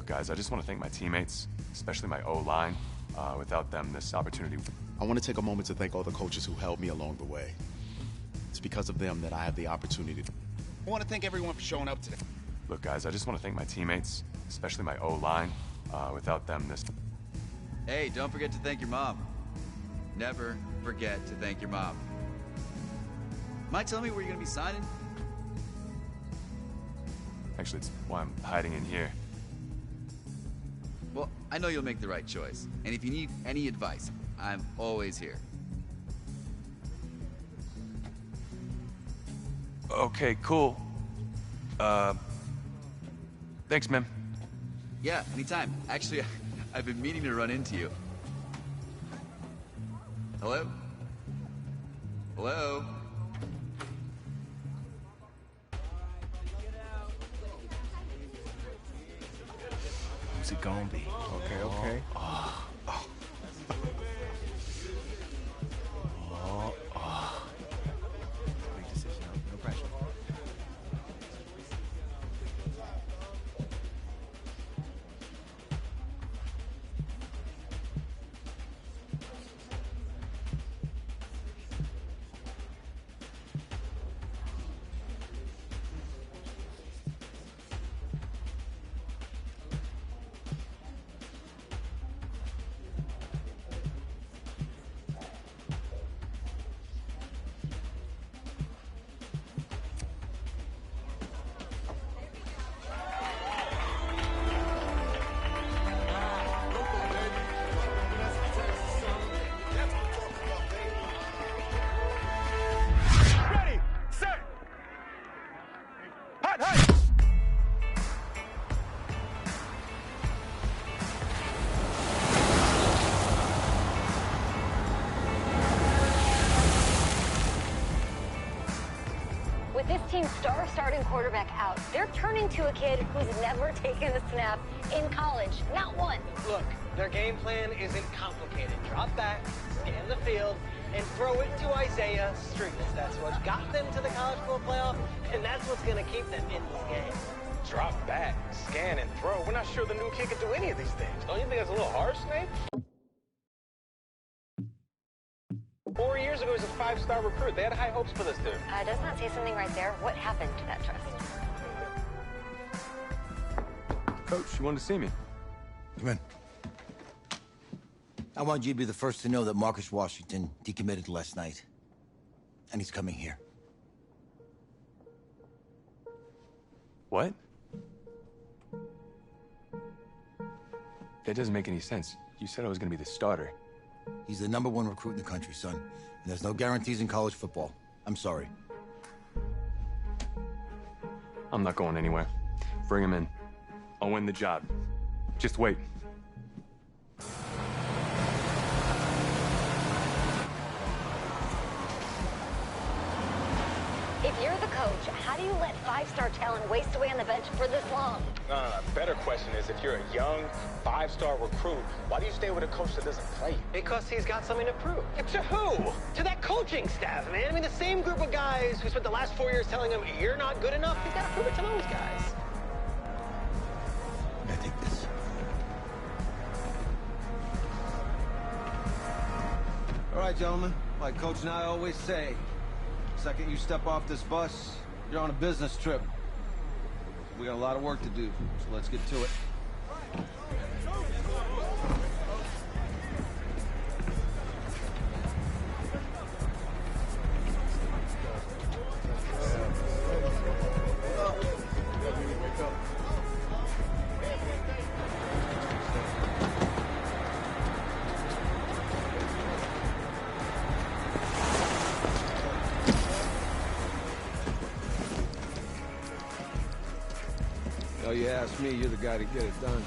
Look, guys, I just want to thank my teammates, especially my O-line. Without them, this opportunity... I want to take a moment to thank all the coaches who helped me along the way. It's because of them that I have the opportunity. I want to thank everyone for showing up today. Look, guys, I just want to thank my teammates, especially my O-line. Without them, this... Hey, don't forget to thank your mom. Never forget to thank your mom. Mind telling me where you're going to be signing? Actually, it's why I'm hiding in here. Well, I know you'll make the right choice. And if you need any advice, I'm always here. Okay, cool. Thanks, man. Yeah, anytime. Actually, I've been meaning to run into you. Hello? Hello? Who's it gonna be? Okay. Big decision. No pressure. With this team's star starting quarterback out, they're turning to a kid who's never taken a snap in college. Not one. Look, their game plan isn't complicated. Drop back, scan the field, and throw it to Isaiah Streets. That's what got them to the college football playoff, and that's what's going to keep them in this game. Drop back, scan, and throw. We're not sure the new kid can do any of these things. Don't you think that's a little harsh, Nate? 4 years ago, he was a 5-star recruit. They had high hopes for this dude. Does not say something right there. What happened to that trust? Coach, you wanted to see me. Come in. I want you to be the first to know that Marcus Washington decommitted last night. And he's coming here. What? That doesn't make any sense. You said I was going to be the starter. He's the #1 recruit in the country, son. And there's no guarantees in college football. I'm sorry. I'm not going anywhere. Bring him in. I'll win the job. Just wait. If you're the coach, how do you let 5-star talent waste away on the bench for this long? No. Better question is, if you're a young 5-star recruit, why do you stay with a coach that doesn't play? Because he's got something to prove. To who? To that coaching staff, man. I mean, the same group of guys who spent the last 4 years telling him, you're not good enough, he's got to prove it to those guys. I take this. All right, gentlemen. Like Coach and I always say, the second you step off this bus, you're on a business trip. We got a lot of work to do, so let's get to it. Oh, you ask me, you're the guy to get it done.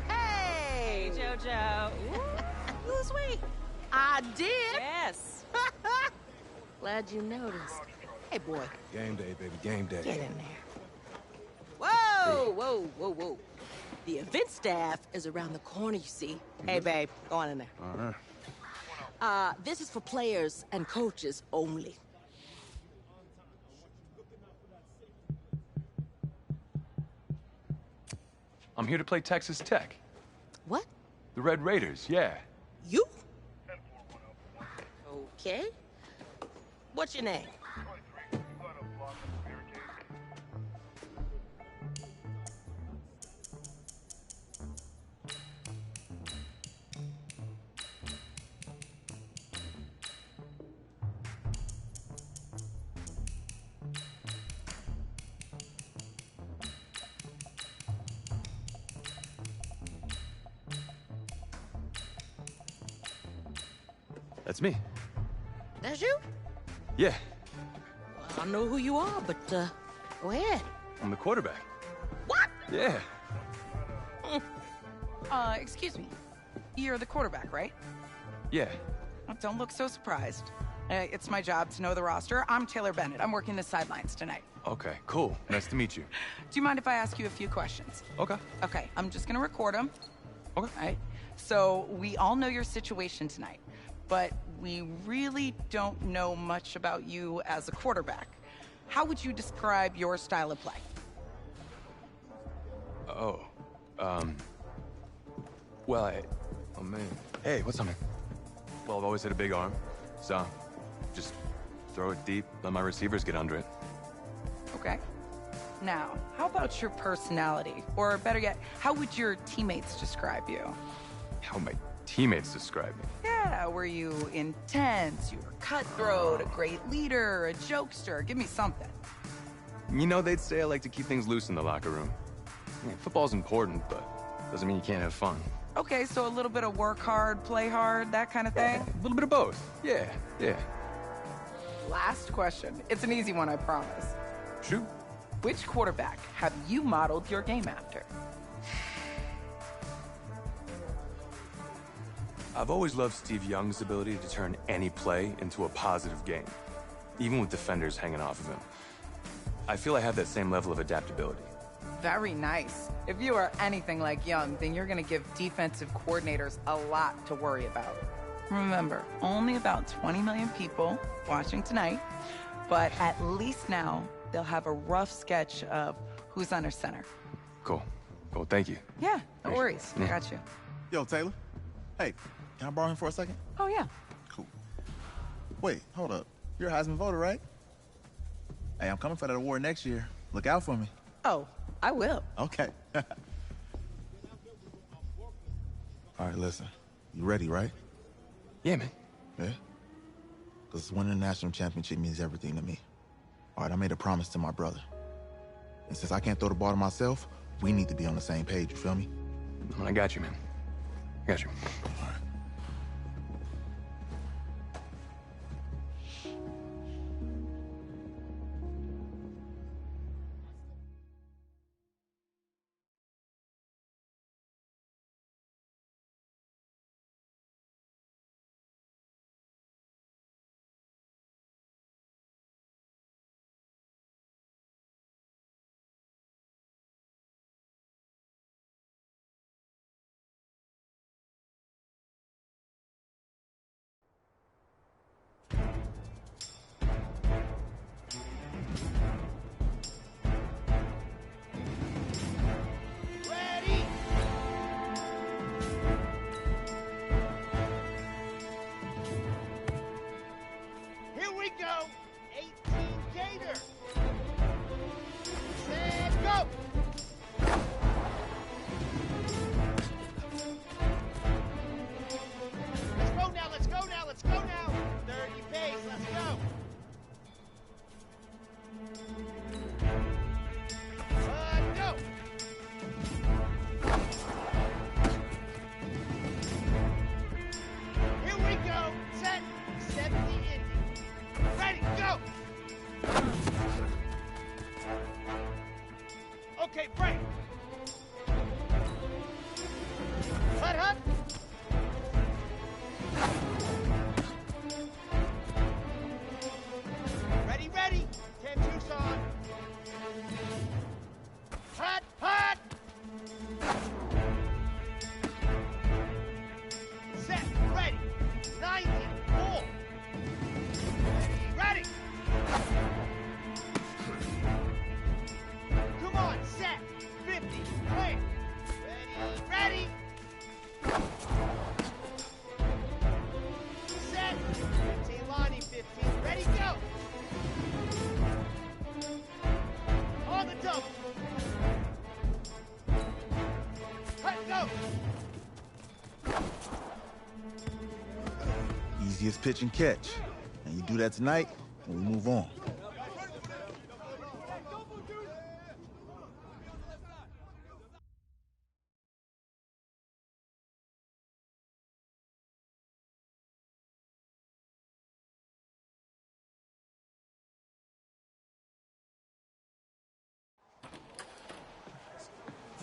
Hey, JoJo. Ooh, lose weight. I did. Yes. Glad you noticed. Hey, boy. Game day, baby, game day. Get in there. Whoa. The event staff is around the corner, you see. Hey, babe, go on in there. All right. This is for players and coaches only. I'm here to play Texas Tech. What? The Red Raiders, yeah. You? Okay. What's your name? That's me. That's you? Yeah, I don't know who you are, but go ahead. I'm the quarterback. What? Yeah. Excuse me. You're the quarterback, right? Yeah. Oh, don't look so surprised. It's my job to know the roster. I'm Taylor Bennett. I'm working the sidelines tonight. Okay, cool. Nice to meet you. Do you mind if I ask you a few questions? Okay. Okay, I'm just gonna record them. Okay. All right. So we all know your situation tonight, but we really don't know much about you as a quarterback. How would you describe your style of play? Oh, well, oh man. Hey, what's up, man? Well, I've always had a big arm, so just throw it deep, let my receivers get under it. Okay. Now, how about your personality? Or better yet, how would your teammates describe you? How my teammates describe me. Yeah, were you intense? You were cutthroat, a great leader, a jokester? Give me something. You know, they'd say I like to keep things loose in the locker room. Yeah, football's important, but doesn't mean you can't have fun. Okay, so a little bit of work hard, play hard, that kind of thing? Yeah, a little bit of both. Yeah. Last question. It's an easy one, I promise. Shoot. Which quarterback have you modeled your game after? I've always loved Steve Young's ability to turn any play into a positive game, even with defenders hanging off of him. I feel I have that same level of adaptability. Very nice. If you are anything like Young, then you're going to give defensive coordinators a lot to worry about. Remember, only about 20 million people watching tonight, but at least now they'll have a rough sketch of who's under center. Cool. Thank you. Yeah, no worries. Yeah. Got you. Yo, Taylor. Hey, can I borrow him for a second? Oh, yeah. Cool. Wait, hold up. You're a Heisman voter, right? Hey, I'm coming for that award next year. Look out for me. Oh, I will. Okay. All right, listen. You ready, right? Yeah, man. Yeah? Because winning a national championship means everything to me. All right, I made a promise to my brother. And since I can't throw the ball to myself, we need to be on the same page, you feel me? I got you, man. I got you. All right. Okay, break. Hut, hut. Ready, ready. 10 Tucson. Hut, hut. Set, ready. 90, full. Ready. Come on, set. 50, clear. Easiest pitch and catch. And you do that tonight, and we move on.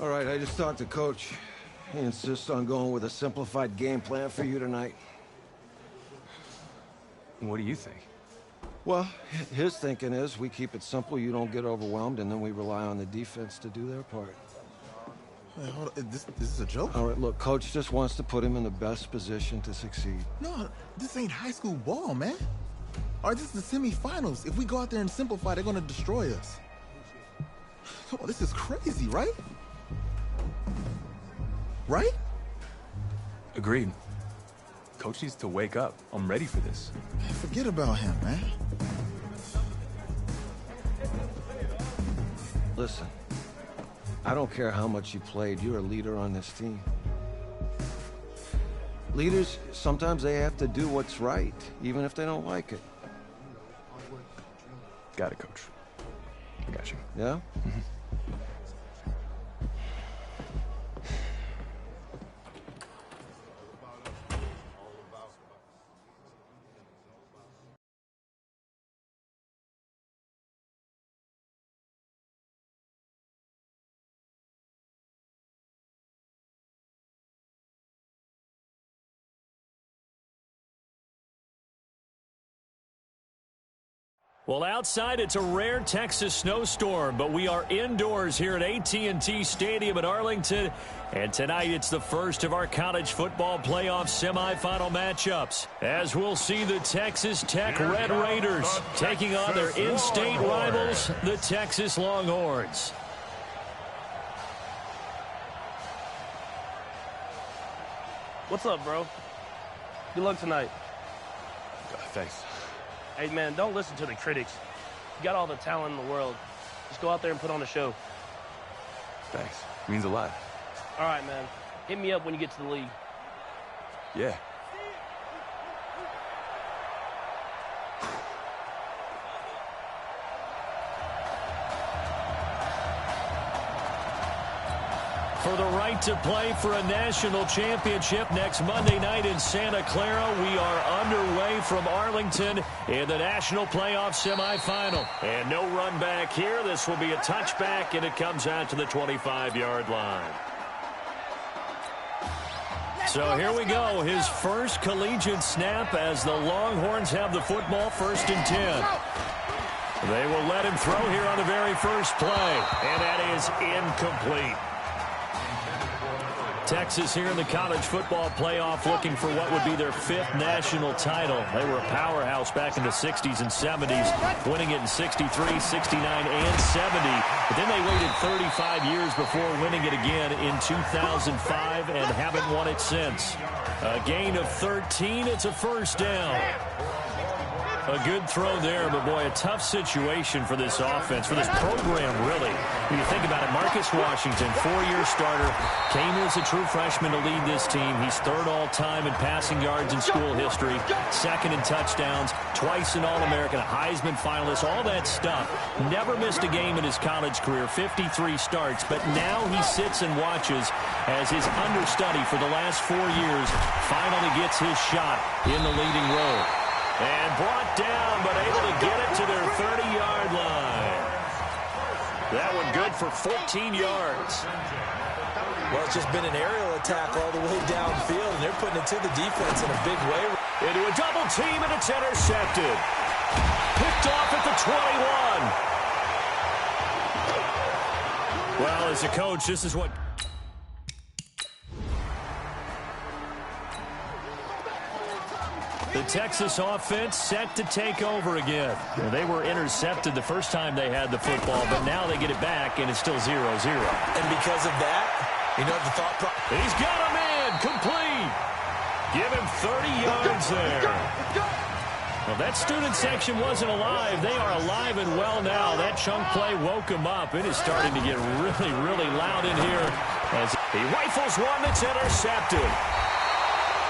All right, I just talked to Coach. He insists on going with a simplified game plan for you tonight. What do you think? Well, his thinking is we keep it simple, you don't get overwhelmed, and then we rely on the defense to do their part. Wait, hold on. This is a joke? All right, look, Coach just wants to put him in the best position to succeed. No, this ain't high school ball, man. All right, this is the semifinals. If we go out there and simplify, they're gonna destroy us. Come on, this is crazy, right? Right? Agreed. Coach needs to wake up. I'm ready for this. Man, forget about him, man. Listen, I don't care how much you played, you're a leader on this team. Leaders, sometimes they have to do what's right, even if they don't like it. Got it, Coach. I got you. Yeah? Mm-hmm. Well, outside, it's a rare Texas snowstorm, but we are indoors here at AT&T Stadium in Arlington. And tonight, it's the first of our college football playoff semifinal matchups, as we'll see the Texas Tech Red Raiders taking on their in-state rivals, the Texas Longhorns. What's up, bro? Good luck tonight. Thanks. Hey, man, don't listen to the critics. You got all the talent in the world. Just go out there and put on a show. Thanks. Means a lot. All right, man. Hit me up when you get to the league. Yeah. For the right to play for a national championship next Monday night in Santa Clara, we are underway from Arlington in the national playoff semifinal. And no run back here. This will be a touchback, and it comes out to the 25-yard line. So here we go. His first collegiate snap as the Longhorns have the football, 1st and 10. They will let him throw here on the very first play, and that is incomplete. Texas here in the college football playoff looking for what would be their 5th national title. They were a powerhouse back in the 60s and 70s, winning it in 63, 69, and 70. But then they waited 35 years before winning it again in 2005 and haven't won it since. A gain of 13. It's a first down. A good throw there, but boy, a tough situation for this offense, for this program, really. When you think about it, Marcus Washington, 4-year starter, came as a true freshman to lead this team. He's 3rd all-time in passing yards in school history, 2nd in touchdowns, twice an All-American, a Heisman finalist, all that stuff. Never missed a game in his college career, 53 starts, but now he sits and watches as his understudy for the last 4 years finally gets his shot in the leading role. And brought down, but able to get it to their 30-yard line. That one good for 14 yards. Well, it's just been an aerial attack all the way downfield, and they're putting it to the defense in a big way. Into a double team, and it's intercepted. Picked off at the 21. Well, as a coach, this is what... The Texas offense set to take over again. Well, they were intercepted the first time they had the football, but now they get it back, and it's still 0-0. And because of that, you know the thought process. He's got him in, complete. Give him 30 yards there. Well, that student section wasn't alive. They are alive and well now. That chunk play woke him up. It is starting to get really, really loud in here as he rifles one that's intercepted.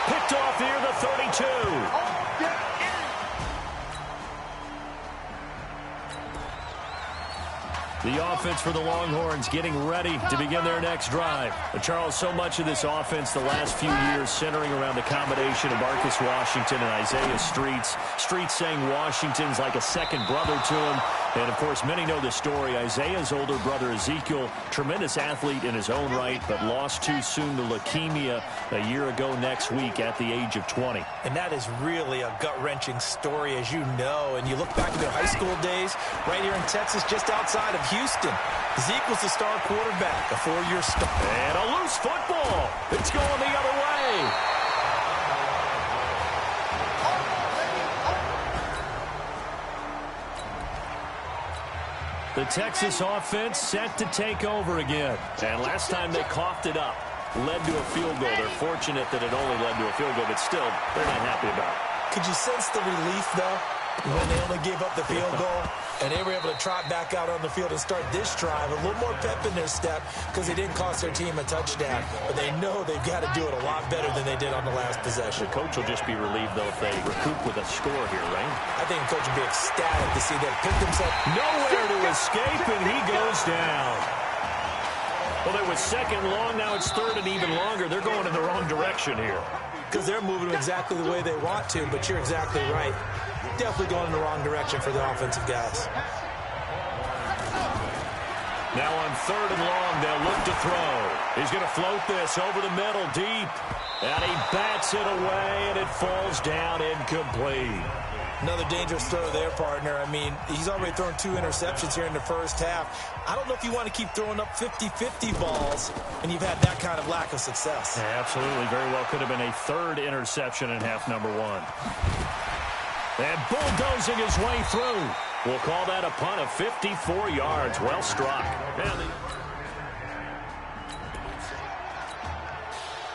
Picked off near the 32. The offense for the Longhorns getting ready to begin their next drive. But Charles, so much of this offense the last few years centering around the combination of Marcus Washington and Isaiah Streets. Streets saying Washington's like a second brother to him. And, of course, many know the story. Isaiah's older brother, Ezekiel, tremendous athlete in his own right, but lost too soon to leukemia a year ago next week at the age of 20. And that is really a gut-wrenching story, as you know. And you look back at their high school days, right here in Texas, just outside of Houston. Zeke was the star quarterback, a 4-year star. And a loose football. It's going the other way. The Texas offense set to take over again. And last time they coughed it up, led to a field goal. They're fortunate that it only led to a field goal, but still, they're not happy about it. Could you sense the relief, though, when they only gave up the field goal? And they were able to trot back out on the field and start this drive. A little more pep in their step because they didn't cost their team a touchdown. But they know they've got to do it a lot better than they did on the last possession. The coach will just be relieved, though, if they recoup with a score here, right? I think the coach will be ecstatic to see them pick themselves. Nowhere to escape, and he goes down. Well, it was second long. Now it's third and even longer. They're going in the wrong direction here. Because they're moving exactly the way they want to, but you're exactly right. Definitely going in the wrong direction for the offensive guys. Now on third and long, they'll look to throw. He's going to float this over the middle, deep. And he bats it away, and it falls down incomplete. Another dangerous throw there, partner. I mean, he's already thrown 2 interceptions here in the first half. I don't know if you want to keep throwing up 50-50 balls when you've had that kind of lack of success. Yeah, absolutely. Very well could have been a third interception in half number 1. And bulldozing his way through. We'll call that a punt of 54 yards. Well struck.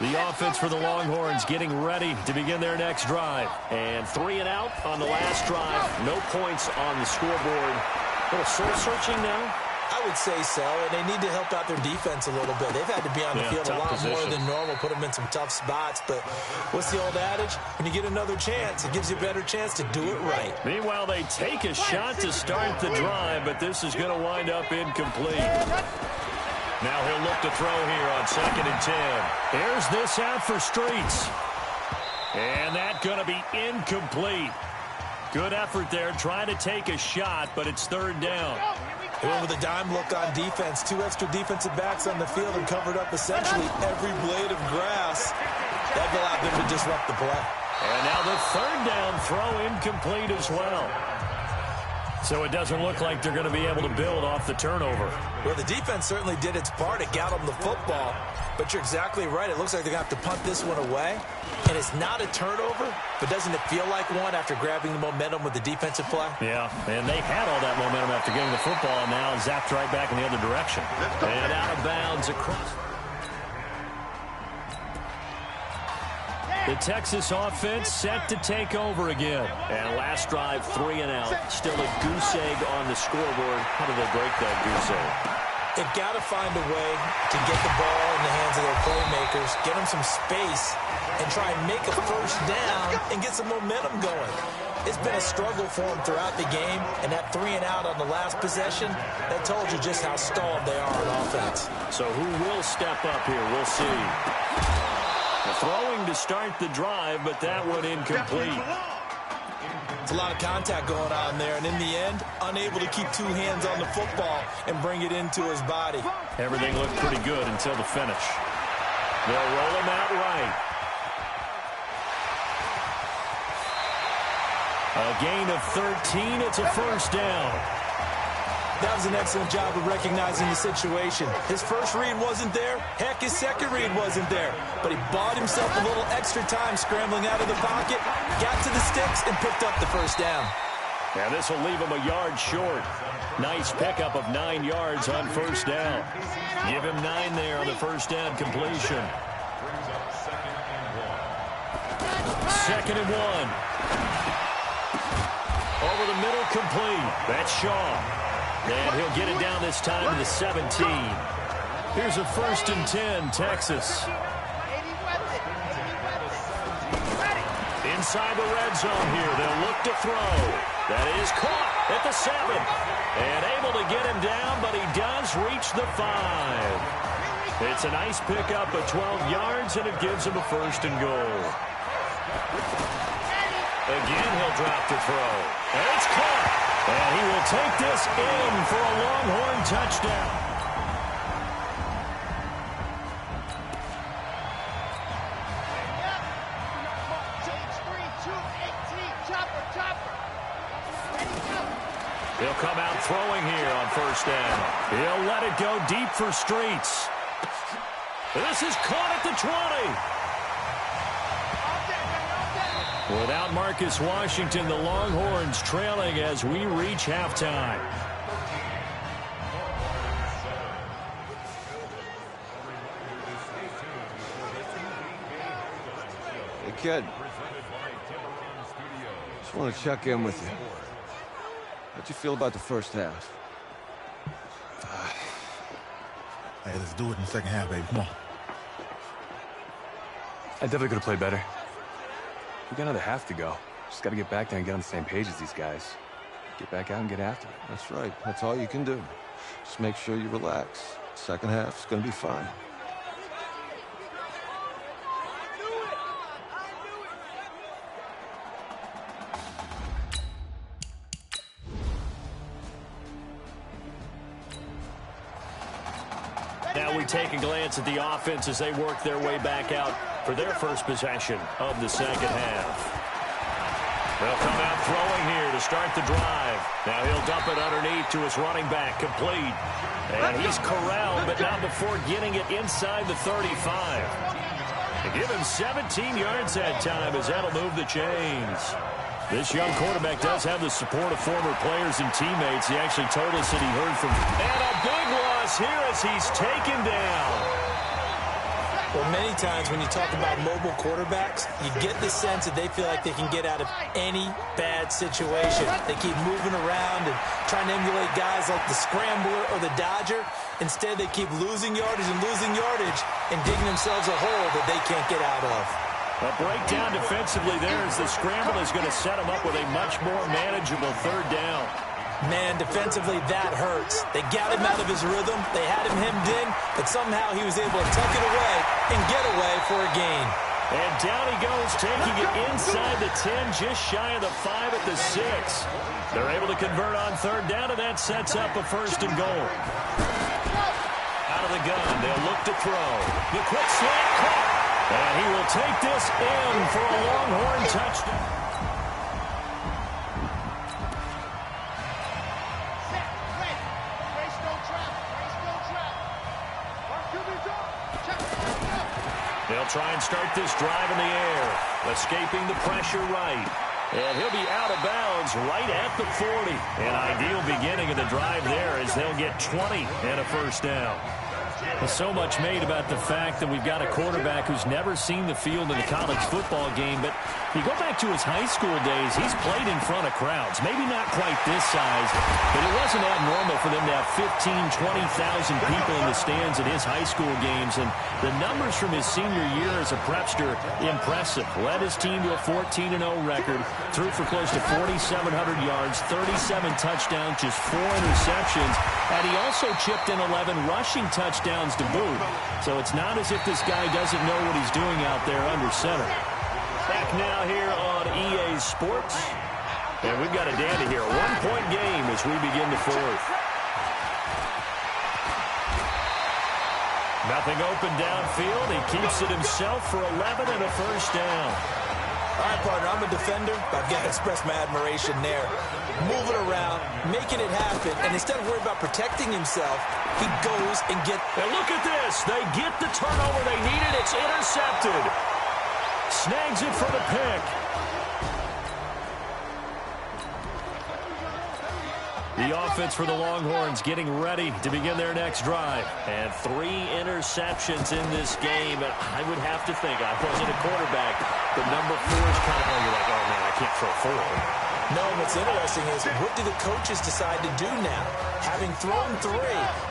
The offense for the Longhorns getting ready to begin their next drive. And 3 and out on the last drive. No points on the scoreboard. A little soul-searching now? I would say so, and they need to help out their defense a little bit. They've had to be on the field a lot more than normal, put them in some tough spots. But what's the old adage? When you get another chance, it gives you a better chance to do it right. Meanwhile, they take a shot to start the drive, but this is going to wind up incomplete. Now he'll look to throw here on 2nd and 10. Here's this out for Streets. And that's going to be incomplete. Good effort there, trying to take a shot, but it's 3rd down. They went with a dime look on defense. 2 extra defensive backs on the field and covered up essentially every blade of grass. That allowed them to disrupt the play. And now the 3rd down throw incomplete as well. So it doesn't look like they're going to be able to build off the turnover. Well, the defense certainly did its part. It got them the football. But you're exactly right. It looks like they're going to have to punt this one away. And it's not a turnover, but doesn't it feel like one after grabbing the momentum with the defensive play? Yeah, and they had all that momentum after getting the football, and now zapped right back in the other direction. And out of bounds across. The Texas offense set to take over again. And last drive, 3 and out. Still a goose egg on the scoreboard. How do they break that goose egg? They've got to find a way to get the ball in the hands of their playmakers, get them some space, and try and make a first down and get some momentum going. It's been a struggle for them throughout the game, and that 3 and out on the last possession, that told you just how stalled they are on offense. So who will step up here? We'll see. Throwing to start the drive, but that one incomplete. It's a lot of contact going on there, and in the end, unable to keep 2 hands on the football and bring it into his body. Everything looked pretty good until the finish. They'll roll him out right. A gain of 13. It's a first down. That was an excellent job of recognizing the situation. His first read wasn't there. Heck, his second read wasn't there. But he bought himself a little extra time scrambling out of the pocket, got to the sticks, and picked up the first down. Yeah, this will leave him a yard short. Nice pickup of 9 yards on first down. Give him 9 there on the first down completion. 2nd and 1. Over the middle, complete. That's Shaw. And he'll get it down this time to the 17. Here's a 1st and 10, Texas. inside the red zone here. They'll look to throw. That is caught at the 7. And able to get him down, but he does reach the 5. It's a nice pickup of 12 yards, and it gives him a 1st and goal. Again, he'll drop to throw. And it's caught. And he will take this in for a Longhorn touchdown. He'll come out throwing here on 1st down. He'll let it go deep for Streets. This is caught at the 20. Without Marcus Washington, the Longhorns trailing as we reach halftime. Hey, kid. Just want to check in with you. How'd you feel about the first half? Hey, let's do it in the second half, baby. Come on. I definitely could have played better. We got another half to go. Just got to get back there and get on the same page as these guys. Get back out and get after it. That's right. That's all you can do. Just make sure you relax. Second half's gonna be fine. Now we take a glance at the offense as they work their way back out for their first possession of the second half. They'll come out throwing here to start the drive. Now he'll dump it underneath to his running back, complete. And he's corralled, but not before getting it inside the 35. They give him 17 yards that time as that'll move the chains. This young quarterback does have the support of former players and teammates. He actually told us that he heard from... And a big loss here as he's taken down. Well, many times when you talk about mobile quarterbacks, you get the sense that they feel like they can get out of any bad situation. They keep moving around and trying to emulate guys like the Scrambler or the Dodger. Instead, they keep losing yardage and digging themselves a hole that they can't get out of. A breakdown defensively there as the scramble is going to set him up with a much more manageable 3rd down. Man, defensively, that hurts. They got him out of his rhythm. They had him hemmed in, but somehow he was able to tuck it away and get away for a gain. And down he goes, taking it inside the 10, just shy of the 5 at the 6. They're able to convert on 3rd down, and that sets up a 1st and goal. Out of the gun, they'll look to throw. The quick slant caught. And he will take this in for a Longhorn touchdown. They'll try and start this drive in the air, escaping the pressure right. And he'll be out of bounds right at the 40. An ideal beginning of the drive there as they'll get 20 and a 1st down. There's so much made about the fact that we've got a quarterback who's never seen the field in a college football game, but you go back to his high school days, he's played in front of crowds. Maybe not quite this size, but it wasn't abnormal for them to have 15,000, 20,000 people in the stands at his high school games, and the numbers from his senior year as a prepster, impressive. Led his team to a 14-0 record, threw for close to 4,700 yards, 37 touchdowns, just 4 interceptions, and he also chipped in 11 rushing touchdowns to boot. So it's not as if this guy doesn't know what he's doing out there under center. Back now here on EA Sports. And we've got a dandy here. A 1-point game as we begin the 4th. Nothing open downfield. He keeps it himself for 11 and a 1st down. All right, partner, I'm a defender, but I've got to express my admiration there. Moving around, making it happen, and instead of worrying about protecting himself, he goes and gets... And look at this. They get the turnover they needed. It's intercepted. Snags it for the pick. The offense for the Longhorns getting ready to begin their next drive. And 3 interceptions in this game. And I would have to think, I wasn't a quarterback, but number 4 is kind of, oh, you're like, oh, man, I can't throw 4. No, what's interesting is what do the coaches decide to do now? Having thrown 3,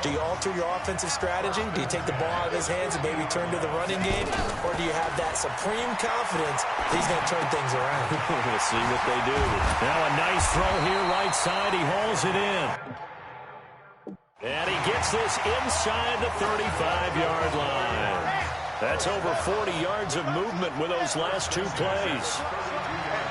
do you alter your offensive strategy? Do you take the ball out of his hands and maybe turn to the running game? Or do you have that supreme confidence that he's going to turn things around? We'll see what they do. Now a nice throw here, right side. He hauls it in. And he gets this inside the 35-yard line. That's over 40 yards of movement with those last 2 plays.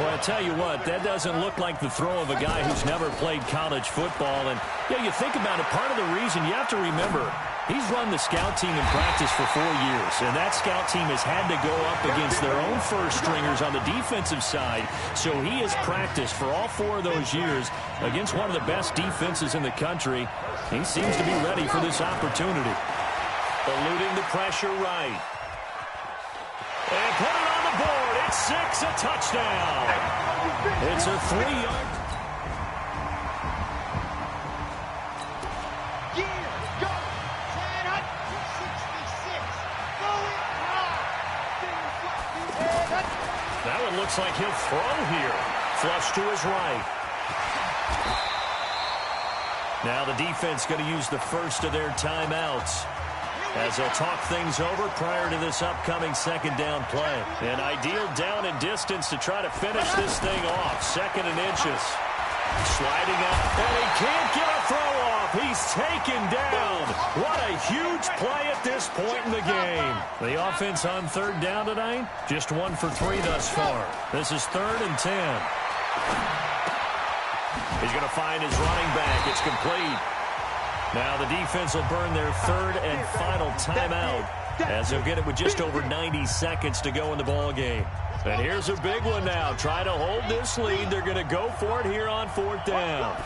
Well, I tell you what, that doesn't look like the throw of a guy who's never played college football. And, yeah, you think about it, part of the reason you have to remember, he's run the scout team in practice for 4 years, and that scout team has had to go up against their own first-stringers on the defensive side. So he has practiced for all 4 of those years against one of the best defenses in the country. He seems to be ready for this opportunity. Eluding the pressure right. And put it on the board. It's 6, a touchdown. It's a 3-yard. That one looks like he'll throw here. Flush to his right. Now the defense going to use the first of their timeouts as they'll talk things over prior to this upcoming second down play. An ideal down and distance to try to finish this thing off. 2nd and inches. Sliding up, and he can't get a throw off. He's taken down. What a huge play at this point in the game. The offense on 3rd down tonight, just 1 for 3 thus far. This is 3rd and 10. He's going to find his running back. It's complete. Now the defense will burn their 3rd and final timeout as they'll get it with just over 90 seconds to go in the ball game. And here's a big one now. Try to hold this lead. They're going to go for it here on 4th down.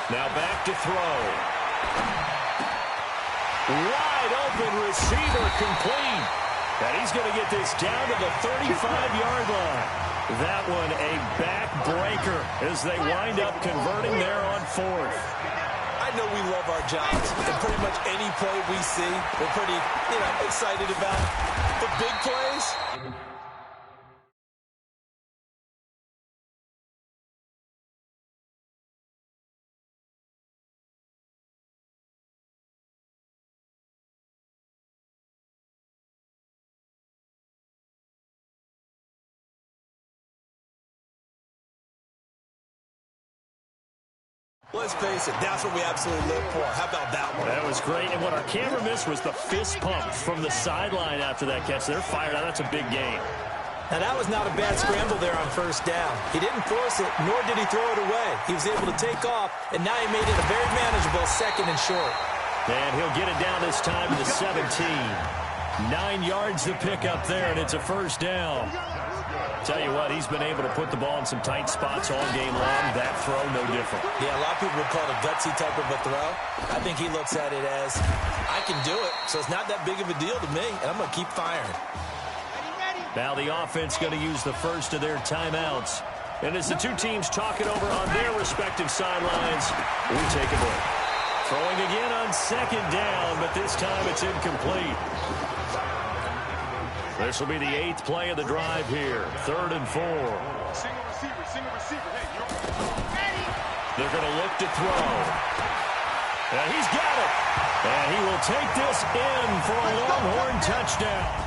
Now back to throw. Wide open receiver complete. And he's going to get this down to the 35-yard line. That one a backbreaker as they wind up converting there on 4th. I know we love our jobs, and pretty much any play we see, we're pretty, excited about. The big plays, let's face it, that's what we absolutely live for. How about that one? That was great. And what our camera missed was the fist pump from the sideline after that catch. They're fired out. That's a big gain. Now, that was not a bad scramble there on 1st down. He didn't force it, nor did he throw it away. He was able to take off, and now he made it a very manageable 2nd and short. And he'll get it down this time to the 17. 9 yards to pick up there, and it's a 1st down. Tell you what, he's been able to put the ball in some tight spots all game long. That throw, no different. Yeah, a lot of people would call it a gutsy type of a throw. I think he looks at it as, I can do it, so it's not that big of a deal to me, and I'm going to keep firing. Now the offense going to use the first of their timeouts. And as the 2 teams talk it over on their respective sidelines, we take a break. Throwing again on 2nd down, but this time it's incomplete. This will be the 8th play of the drive here. 3rd and 4. Single receiver. Hey, you're They're going to look to throw. And he's got it. And he will take this in for a Longhorn touchdown.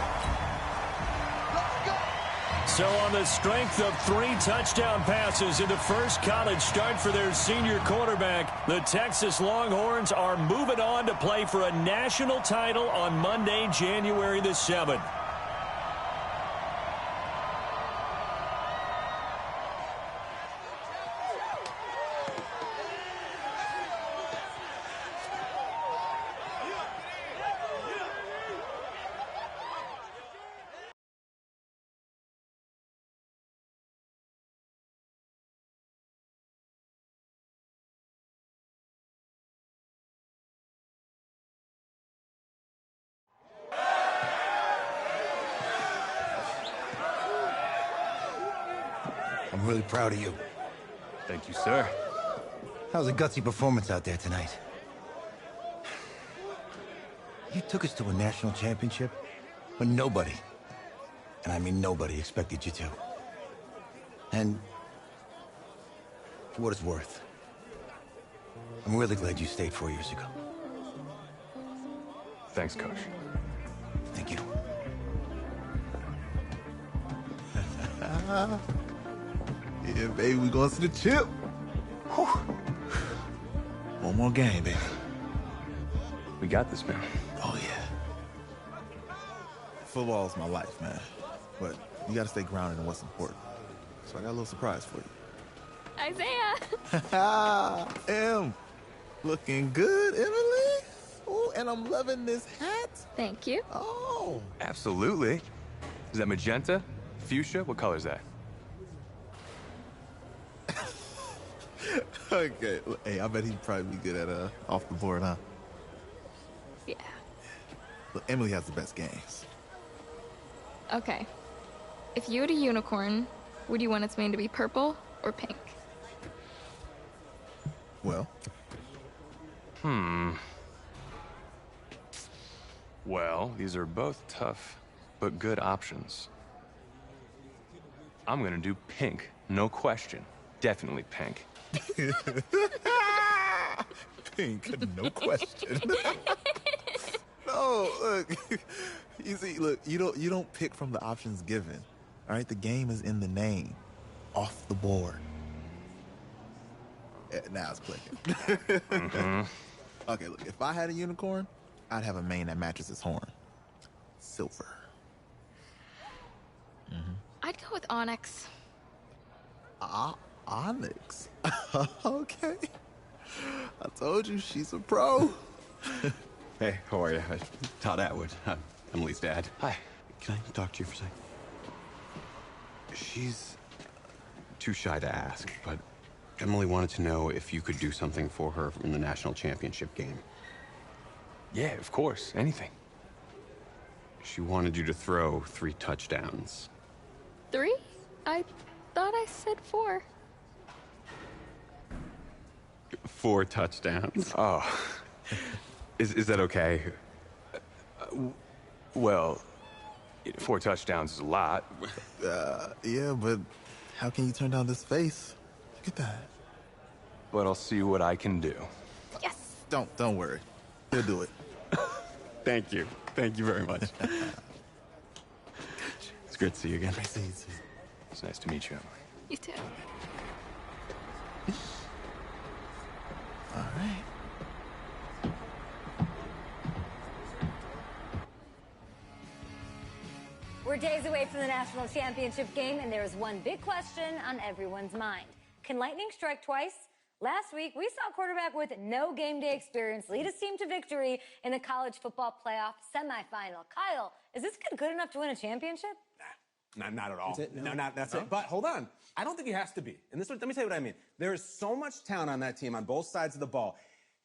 So on the strength of 3 touchdown passes in the first college start for their senior quarterback, the Texas Longhorns are moving on to play for a national title on Monday, January the 7th. I'm really proud of you. Thank you, sir. That was a gutsy performance out there tonight. You took us to a national championship when nobody, and I mean nobody, expected you to. And For what it's worth, I'm really glad you stayed 4 years ago. Thanks, Coach. Thank you. Yeah, baby, we going to the chip. Whew. One more game, baby. We got this, man. Oh, yeah. Football is my life, man. But you got to stay grounded in what's important. So I got a little surprise for you. Isaiah! Em, looking good, Emily. Oh, and I'm loving this hat. Thank you. Oh. Absolutely. Is that magenta? Fuchsia? What color is that? Okay. Hey, I bet he'd probably be good at off the board, huh? Yeah. Look, Emily has the best games. Okay. If you had a unicorn, would you want its mane to be purple or pink? Well? Well, these are both tough, but good options. I'm gonna do pink, no question. Definitely pink. Pink, no question. No, look. You see, look, you don't pick from the options given. All right, the game is in the name. Off the board. Now it's clicking. Okay, look, if I had a unicorn, I'd have a mane that matches its horn. Silver. I'd go with onyx. Onyx. Okay. I told you, she's a pro. Hey, how are you? Todd Atwood. I'm Emily's dad. Hi. Can I talk to you for a second? She's too shy to ask, but Emily wanted to know if you could do something for her in the national championship game. Yeah, of course. Anything. She wanted you to throw 3 touchdowns. 3? I thought I said 4. 4 touchdowns. Oh. Is that okay? Well, 4 touchdowns is a lot. Yeah, but how can you turn down this face? Look at that. But I'll see what I can do. Yes. Don't worry. He'll do it. Thank you. Thank you very much. It's great to see you again. Nice to meet you. It's nice to meet you, Emily. You too. All right. We're days away from the national championship game, and there is one big question on everyone's mind. Can lightning strike twice? Last week, we saw a quarterback with no game day experience lead his team to victory in the college football playoff semifinal. Kyle, is this kid good enough to win a championship? Not at all. That's it? No? That's No? it. But hold on. I don't think he has to be. And let me tell you what I mean. There is so much talent on that team on both sides of the ball.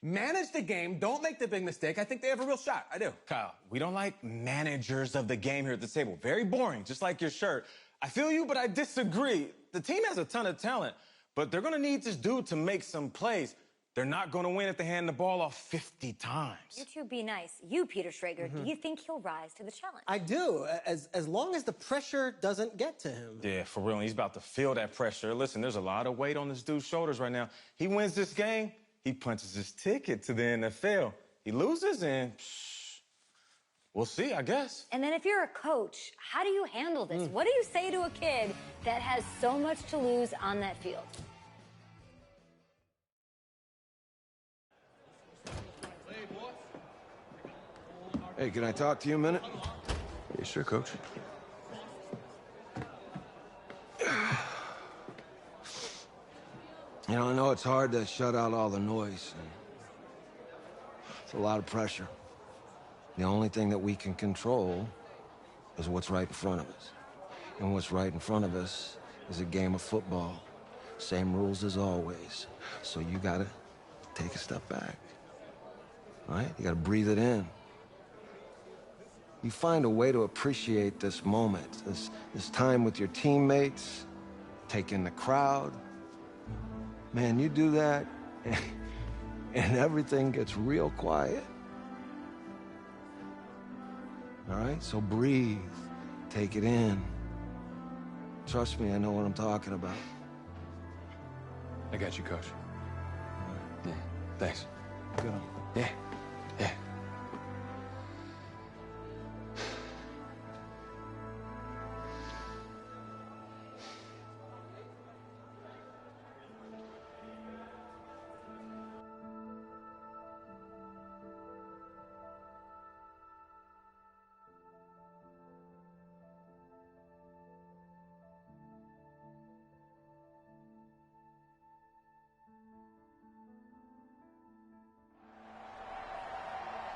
Manage the game. Don't make the big mistake. I think they have a real shot. I do. Kyle, we don't like managers of the game here at the table. Very boring, just like your shirt. I feel you, but I disagree. The team has a ton of talent, but they're going to need this dude to make some plays. They're not going to win if they hand the ball off 50 times. You two be nice. You, Peter Schrager, do you think he'll rise to the challenge? I do, as long as the pressure doesn't get to him. Yeah, for real. He's about to feel that pressure. Listen, there's a lot of weight on this dude's shoulders right now. He wins this game, he punches his ticket to the NFL. He loses, and we'll see, I guess. And then if you're a coach, how do you handle this? What do you say to a kid that has so much to lose on that field? Hey, can I talk to you a minute? Yeah, sure, Coach. You know, I know it's hard to shut out all the noise. It's a lot of pressure. The only thing that we can control is what's right in front of us. And what's right in front of us is a game of football. Same rules as always. So you gotta take a step back. All right? You gotta breathe it in. You find a way to appreciate this moment, this time with your teammates, take in the crowd. Man, you do that, and everything gets real quiet. All right? So breathe. Take it in. Trust me, I know what I'm talking about. I got you, Coach. Yeah, thanks. Good one. Yeah, yeah.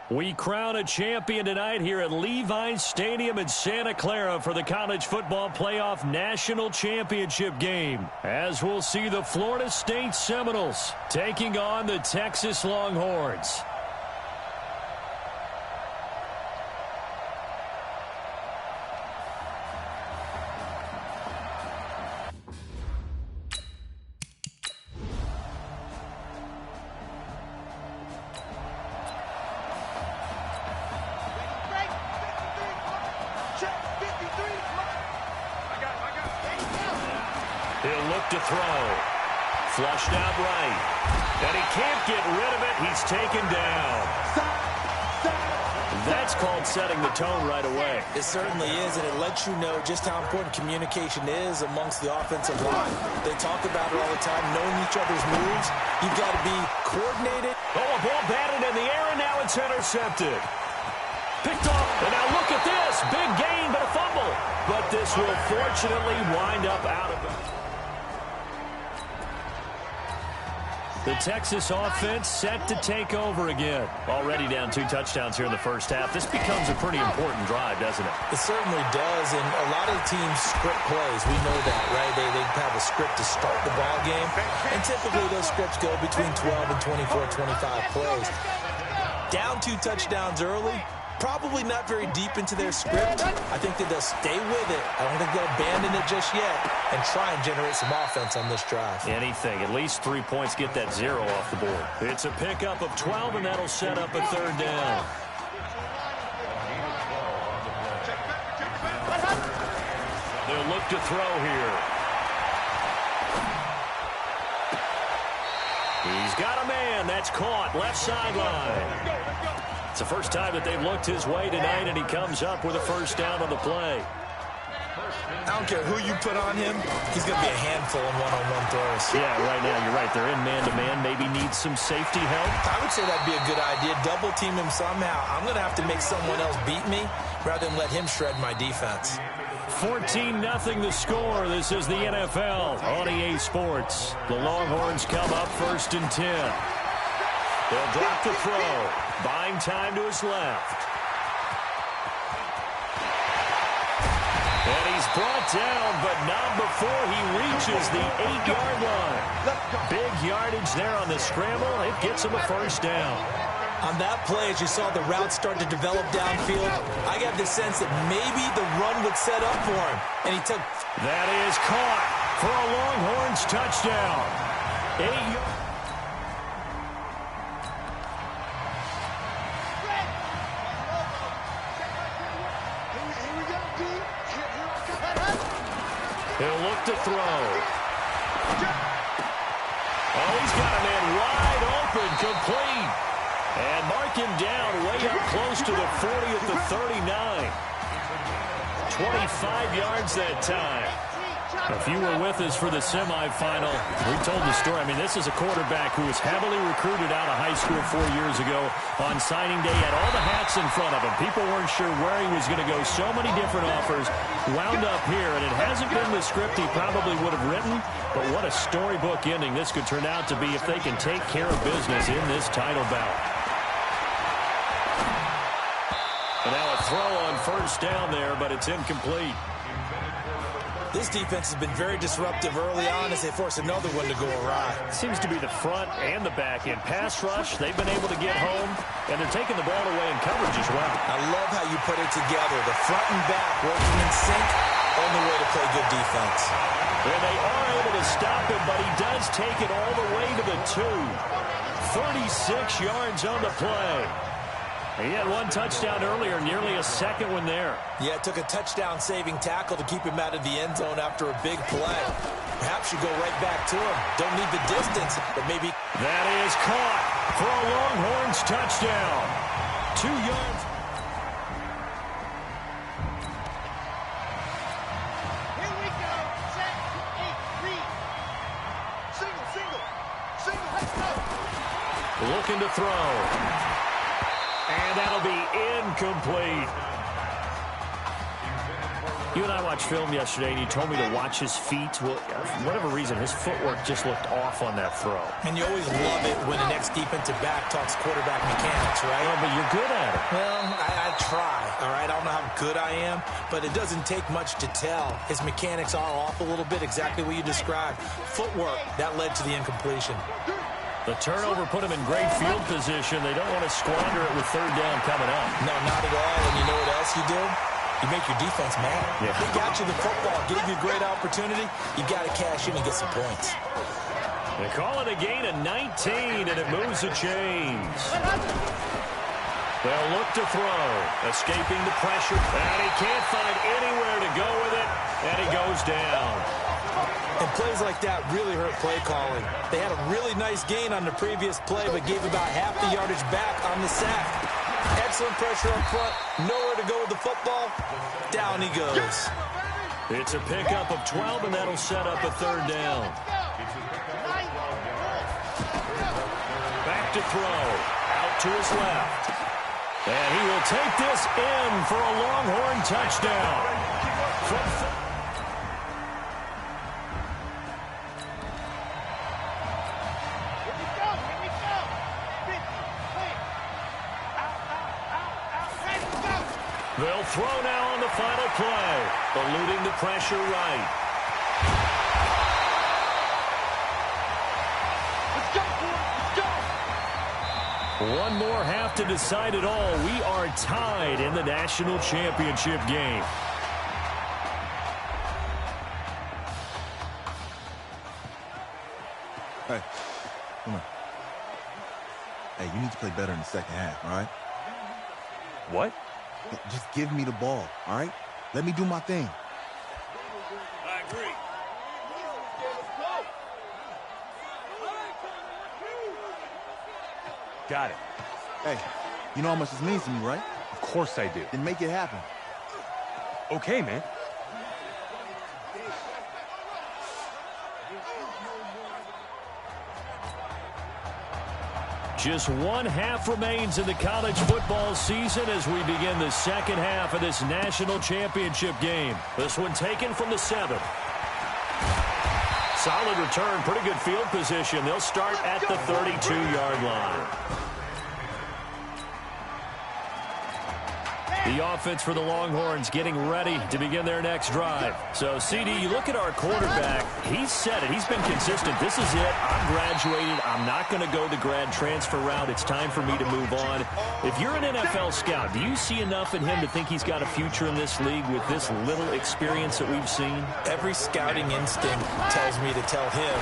We crown a champion tonight here at Levi's Stadium in Santa Clara for the College Football Playoff National Championship game, as we'll see the Florida State Seminoles taking on the Texas Longhorns. He'll look to throw. Flushed out right. And he can't get rid of it. He's taken down. That's called setting the tone right away. It certainly is, and it lets you know just how important communication is amongst the offensive line. They talk about it all the time, knowing each other's moves. You've got to be coordinated. Oh, a ball batted in the air, and now it's intercepted. Picked off, and now look at this. Big gain, but a fumble. But this will fortunately wind up out of it. The Texas offense set to take over again. Already down 2 touchdowns here in the first half. This becomes a pretty important drive, doesn't it? It certainly does, and a lot of the teams script plays. We know that, right? They have a script to start the ball game, and typically those scripts go between 12 and 24, 25 plays. Down 2 touchdowns early, probably not very deep into their script. I think that they'll stay with it. I don't think they'll abandon it just yet and try and generate some offense on this drive. Anything. At least 3 points, get that 0 off the board. It's a pickup of 12, and that'll set up a 3rd down. They'll look to throw here. He's got a man. That's caught. Left sideline. It's the first time that they've looked his way tonight, and he comes up with a 1st down on the play. I don't care who you put on him, he's going to be a handful in one-on-one throws. Yeah, right now, you're right. They're in man-to-man. Maybe needs some safety help. I would say that'd be a good idea. Double team him somehow. I'm going to have to make someone else beat me rather than let him shred my defense. 14-0 the score. This is the NFL on EA Sports. The Longhorns come up 1st and 10. They'll drop the throw. Buying time to his left. And he's brought down, but not before he reaches the 8-yard line. Big yardage there on the scramble. It gets him a 1st down. On that play, as you saw the route start to develop downfield, I got the sense that maybe the run would set up for him. And he took... That is caught for a Longhorns touchdown. 8 yards. He'll look to throw. Oh, he's got a man wide open, complete. And mark him down way up close to the 40 at the 39. 25 yards that time. If you were with us for the semifinal, we told the story. I mean, this is a quarterback who was heavily recruited out of high school 4 years ago. On signing day, had all the hats in front of him. People weren't sure where he was going to go. So many different offers. Wound up here, and it hasn't been the script he probably would have written. But what a storybook ending this could turn out to be if they can take care of business in this title bout. And now a throw on 1st down there, but it's incomplete. This defense has been very disruptive early on as they force another one to go awry. Seems to be the front and the back end. Pass rush, they've been able to get home, and they're taking the ball away in coverage as well. I love how you put it together. The front and back working in sync, only way to play good defense. And they are able to stop him, but he does take it all the way to the 2. 36 yards on the play. He had 1 touchdown earlier, nearly a 2nd one there. Yeah, it took a touchdown-saving tackle to keep him out of the end zone after a big play. Perhaps you go right back to him. Don't need the distance, but maybe... That is caught for a Longhorns touchdown. 2 yards. Here we go. Set, 8, read. Single. Let's go. Looking to throw. And that'll be incomplete. You and I watched film yesterday, and you told me to watch his feet. Well, for whatever reason, his footwork just looked off on that throw. And you always love it when the next defensive back talks quarterback mechanics, right? Well, but you're good at it. Well, I try, all right? I don't know how good I am, but it doesn't take much to tell. His mechanics are off a little bit, exactly what you described. Footwork, that led to the incompletion. The turnover put him in great field position. They don't want to squander it with third down coming up. No, not at all. And you know what else you did? You make your defense mad. Yeah. They got you the football, gave you a great opportunity. You got to cash in and get some points. They call it a gain of 19, and it moves the chains. They'll look to throw, escaping the pressure, and he can't find anywhere to go with it, and he goes down. And plays like that really hurt play calling. They had a really nice gain on the previous play, but gave about half the yardage back on the sack. Excellent pressure up front, nowhere to go with the football. Down he goes. It's a pickup of 12, and that'll set up a third down. Back to throw, out to his left. And he will take this in for a Longhorn touchdown. They'll throw now on the final play, eluding the pressure right. Let's go, boys. Let's go. One more half to decide it all. We are tied in the national championship game. Hey, come on. Hey, you need to play better in the second half, all right? What? Just give me the ball, all right? Let me do my thing. I agree. Got it. Hey, you know how much this means to me, right? Of course I do. Then make it happen. Okay, man. Just one half remains in the college football season as we begin the second half of this national championship game. This one taken from the 7. Solid return, pretty good field position. They'll start at the 32-yard line. The offense for the Longhorns getting ready to begin their next drive. So, CD, you look at our quarterback. He's said it. He's been consistent. This is it. I'm graduated. I'm not going to go the grad transfer route. It's time for me to move on. If you're an NFL scout, do you see enough in him to think he's got a future in this league with this little experience that we've seen? Every scouting instinct tells me to tell him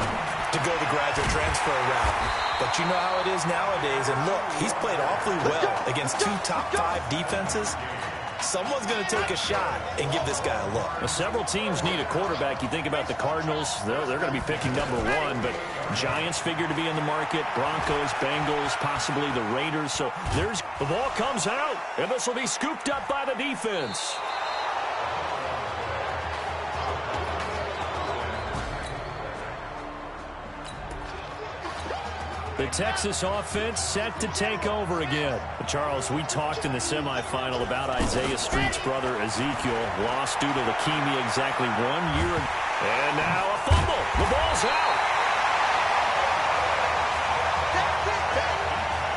to go the graduate transfer route. But you know how it is nowadays. And look, he's played awfully well against 2 top 5 defenses. Someone's going to take a shot and give this guy a look. Well, several teams need a quarterback. You think about the Cardinals, they're going to be picking number 1, but Giants figure to be in the market, Broncos, Bengals, possibly the Raiders. So the ball comes out, and this will be scooped up by the defense. The Texas offense set to take over again. Charles, we talked in the semifinal about Isaiah Street's brother Ezekiel, lost due to leukemia exactly 1 year ago. And now a fumble. The ball's out.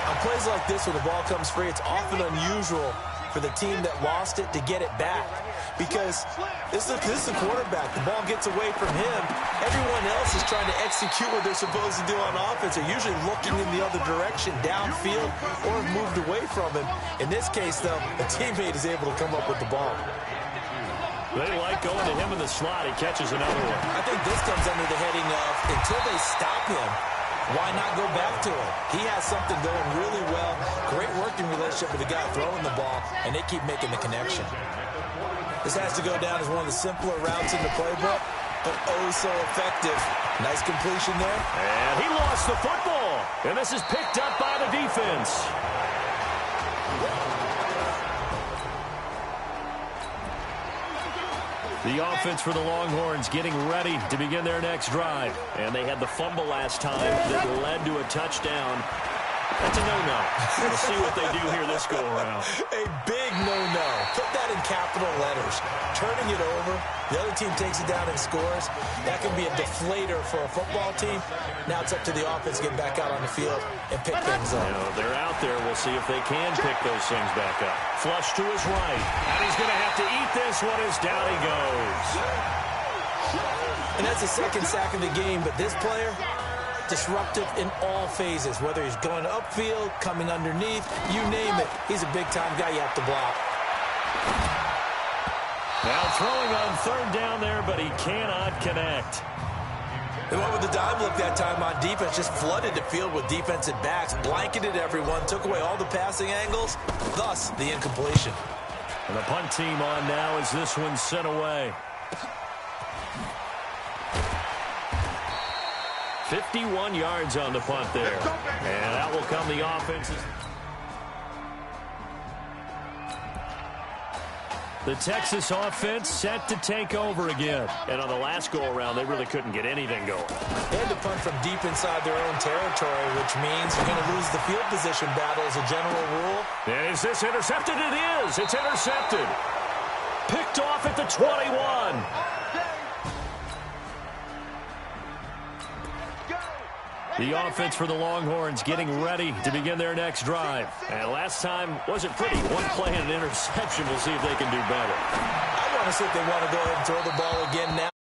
On plays like this where the ball comes free, it's often unusual for the team that lost it to get it back. Because this is a quarterback. The ball gets away from him. Everyone else is trying to execute what they're supposed to do on offense. They're usually looking in the other direction, downfield, or have moved away from him. In this case, though, a teammate is able to come up with the ball. They like going to him in the slot. He catches another one. I think this comes under the heading of, until they stop him, why not go back to him? He has something going really well. Great working relationship with the guy throwing the ball, and they keep making the connection. This has to go down as one of the simpler routes in the playbook, but oh so effective. Nice completion there. And he lost the football. And this is picked up by the defense. The offense for the Longhorns getting ready to begin their next drive. And they had the fumble last time that led to a touchdown. That's a no-no. We'll see what they do here this go-around. A big no-no. Put that in capital letters. Turning it over, the other team takes it down and scores. That can be a deflator for a football team. Now it's up to the offense to get back out on the field and pick things up. You know, they're out there. We'll see if they can pick those things back up. Flush to his right. And he's going to have to eat this one as down he goes. And that's the second sack of the game, but this player, disruptive in all phases, whether he's going upfield, coming underneath, you name it. He's a big-time guy you have to block. Now throwing on third down there, but he cannot connect. They went with the dime look that time on defense, just flooded the field with defensive backs, blanketed everyone, took away all the passing angles, thus the incompletion. And the punt team on now as this one's sent away. 51 yards on the punt there. And out will come the offense. The Texas offense set to take over again. And on the last go-around, they really couldn't get anything going. They had to punt from deep inside their own territory, which means you're going to lose the field position battle as a general rule. And is this intercepted? It is. It's intercepted. Picked off at the 21. The offense for the Longhorns getting ready to begin their next drive. And last time wasn't pretty. One play and an interception. We'll see if they can do better. I want to see if they want to go ahead and throw the ball again now.